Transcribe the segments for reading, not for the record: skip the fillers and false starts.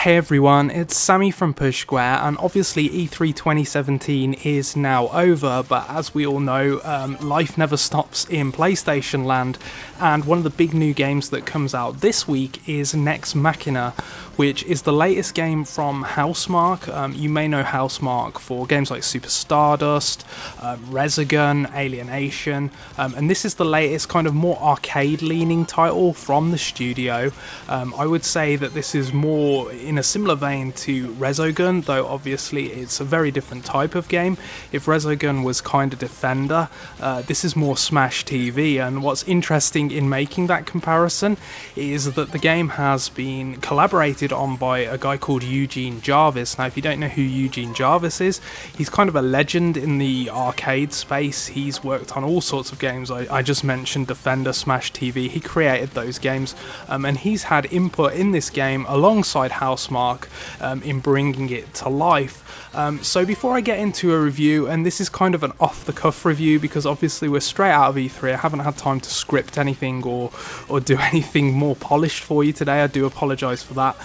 Hey everyone, it's Sammy from Push Square, and obviously E3 2017 is now over, but as we all know, life never stops in PlayStation land, and one of the big new games that comes out this week is Nex Machina, which is the latest game from Housemarque. You may know Housemarque for games like Super Stardust, Resogun, Alienation, and this is the latest kind of more arcade-leaning title from the studio. I would say that this is more in a similar vein to Resogun, though obviously it's a very different type of game. If Resogun was kind of Defender, this is more Smash TV, and what's interesting in making that comparison is that the game has been collaborated on by a guy called Eugene Jarvis. Now, if you don't know who Eugene Jarvis is, he's kind of a legend in the arcade space. He's worked on all sorts of games. I just mentioned Defender, Smash TV. He created those games, and he's had input in this game alongside Housemarque in bringing it to life. So before I get into a review, and this is kind of an off-the-cuff review because obviously we're straight out of E3, I haven't had time to script anything or do anything more polished for you today. I do apologise for that,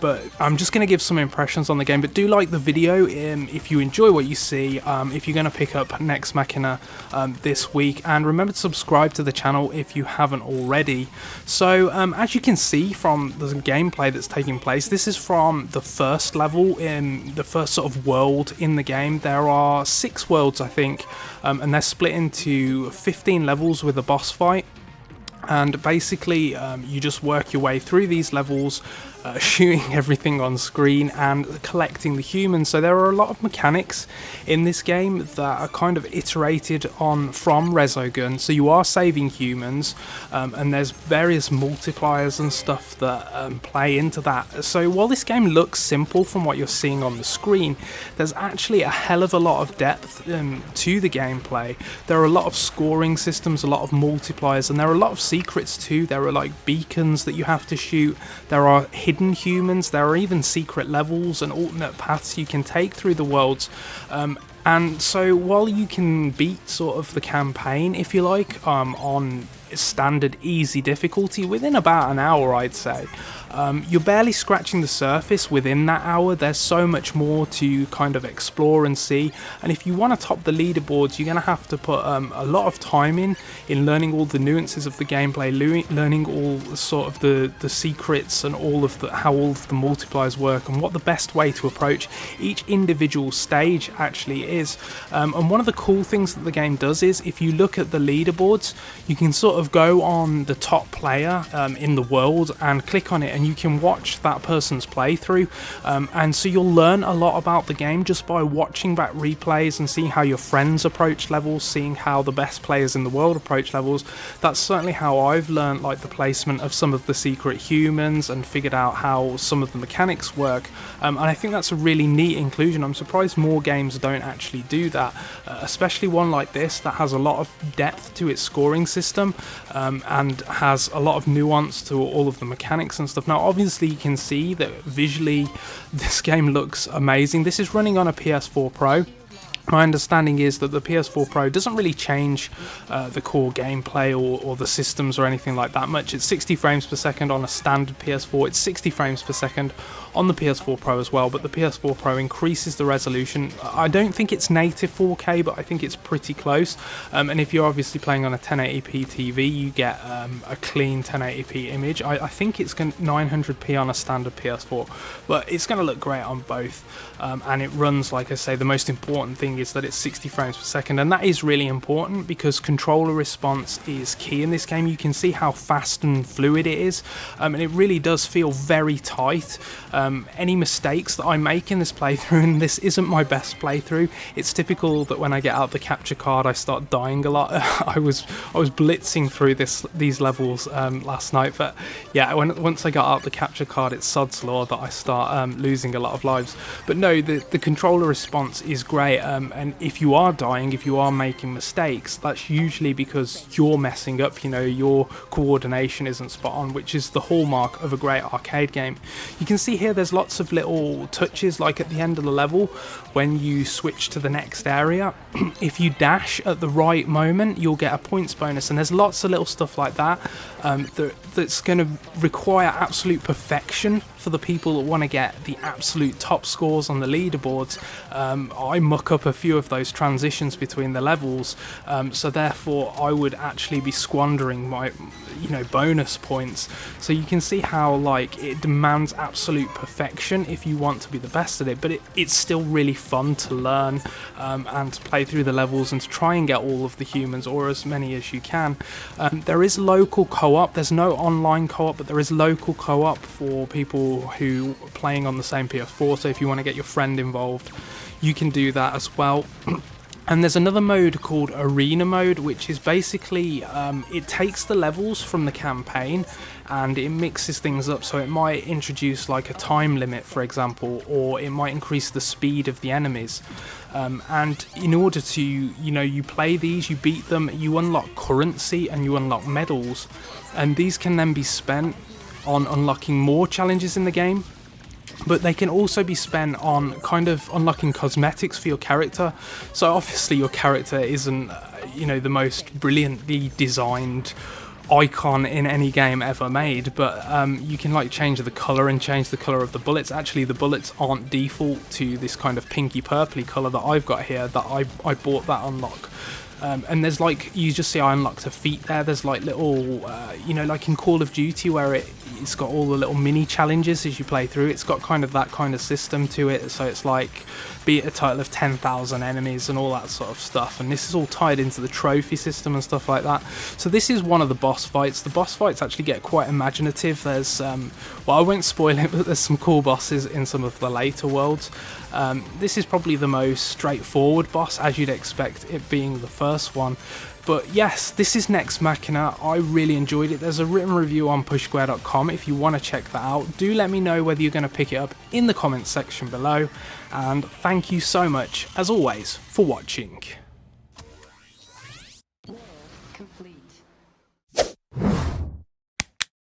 but I'm just going to give some impressions on the game. But do like the video if you enjoy what you see, if you're going to pick up Nex Machina this week, and remember to subscribe to the channel if you haven't already. So as you can see from the gameplay that's taking place, this is from the first level in the first sort of world in the game. There are 6 worlds, I think, and they're split into 15 levels with a boss fight. And basically you just work your way through these levels, shooting everything on screen and collecting the humans. So there are a lot of mechanics in this game that are kind of iterated on from Resogun. So you are saving humans, and there's various multipliers and stuff that play into that. So while this game looks simple from what you're seeing on the screen, there's actually a hell of a lot of depth to the gameplay. There are a lot of scoring systems, a lot of multipliers, and there are a lot of secrets too. There are like beacons that you have to shoot. There are hidden humans. There are even secret levels and alternate paths you can take through the worlds. And so while you can beat sort of the campaign, if you like, on standard easy difficulty within about an hour, I'd say, you're barely scratching the surface within that hour. There's so much more to kind of explore and see, and if you want to top the leaderboards, you're going to have to put a lot of time in learning all the nuances of the gameplay, learning all sort of the secrets and all of the how all of the multipliers work and what the best way to approach each individual stage actually is. And one of the cool things that the game does is, if you look at the leaderboards, you can sort of go on the top player in the world and click on it, and you can watch that person's playthrough, and so you'll learn a lot about the game just by watching back replays and seeing how your friends approach levels, seeing how the best players in the world approach levels. That's certainly how I've learned like the placement of some of the secret humans and figured out how some of the mechanics work, and I think that's a really neat inclusion. I'm surprised more games don't actually do that, especially one like this that has a lot of depth to its scoring system, and has a lot of nuance to all of the mechanics and stuff. Now obviously you can see that visually this game looks amazing. This is running on a PS4 Pro. My understanding is that the PS4 Pro doesn't really change the core gameplay or the systems or anything like that much. It's 60 frames per second on a standard PS4. It's 60 frames per second on the PS4 Pro as well, but the PS4 Pro increases the resolution. I don't think it's native 4K, but I think it's pretty close. And if you're obviously playing on a 1080p TV, you get a clean 1080p image. I think it's 900p on a standard PS4, but it's going to look great on both. And it runs, like I say, the most important thing is that it's 60 frames per second, and that is really important because controller response is key in this game. You can see how fast and fluid it is, and it really does feel very tight. Any mistakes that I make in this playthrough, and this isn't my best playthrough, it's typical that when I get out the capture card I start dying a lot. I was blitzing through these levels last night, but yeah, once I got out the capture card, it's sod's law that I start losing a lot of lives. But no, the controller response is great, and if you are dying, if you are making mistakes, that's usually because you're messing up, you know, your coordination isn't spot on, which is the hallmark of a great arcade game. You can see here here there's lots of little touches, like at the end of the level when you switch to the next area. If you dash at the right moment, you'll get a points bonus, and there's lots of little stuff like that that's going to require absolute perfection for the people that want to get the absolute top scores on the leaderboards. I muck up a few of those transitions between the levels, so therefore I would actually be squandering my bonus points. So you can see how like it demands absolute perfection if you want to be the best at it, but it's still really fun to learn and to play through the levels and to try and get all of the humans, or as many as you can. There is local co-op. There's no online co-op, but there is local co-op for people who are playing on the same PS4, so if you want to get your friend involved, you can do that as well. And there's another mode called Arena Mode, which is basically, it takes the levels from the campaign and it mixes things up. So it might introduce like a time limit, for example, or it might increase the speed of the enemies. And in order to, you play these, you beat them, you unlock currency and you unlock medals. And these can then be spent on unlocking more challenges in the game. But they can also be spent on kind of unlocking cosmetics for your character. So obviously your character isn't, the most brilliantly designed icon in any game ever made, but you can like change the color and change the color of the bullets. Actually, the bullets aren't default to this kind of pinky purpley color that I've got here, that I bought that unlock. And there's like, you just see I unlocked a feat there. There's like little, like in Call of Duty where it's got all the little mini challenges as you play through. It's got kind of that kind of system to it. So it's like, beat a total of 10,000 enemies and all that sort of stuff. And this is all tied into the trophy system and stuff like that. So this is one of the boss fights. The boss fights actually get quite imaginative. There's, I won't spoil it, but there's some cool bosses in some of the later worlds. This is probably the most straightforward boss, as you'd expect it being the first one. But yes, this is Nex Machina. I really enjoyed it. There's a written review on pushsquare.com if you want to check that out. Do let me know whether you're going to pick it up in the comments section below. And thank you so much, as always, for watching. Complete.